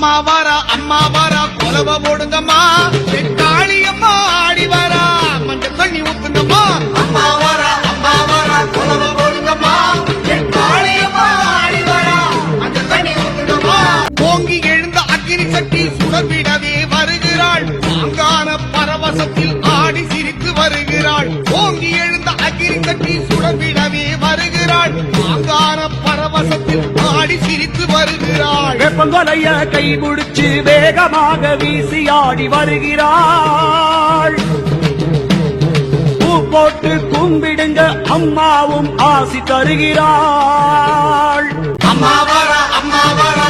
அம்மா வாரா கொலவ போடுங்கம்மா காளியம்மா ஆடி வாரா மஞ்சள் தண்ணி ஊத்துங்கம்மா அம்மா வாரா கொலவ போடுங்கம்மா காளியம்மா ஆடி வாரா மஞ்சள் தண்ணி ஊத்துங்கம்மா ஓங்கி எழுந்த அக்கினி சட்டி சுடவிடவே வருகிறாள் அங்கான பரவசத்தில் ஆடி சிரித்து வருகிறாள் ஓங்கி எழுந்த அக்கினி சட்டி சுடவிடவே வருகிறாள் அங்கான பரவசத்தில் ஆடி சிரித்து வருகிறாள் வெப்பங்கொலைய கை முடிச்சு வேகமாக வீசி ஆடி வருகிறாள் பூ போட்டு கும்பிடுங்க அம்மாவும் ஆசி தருகிறாள் அம்மா வாரா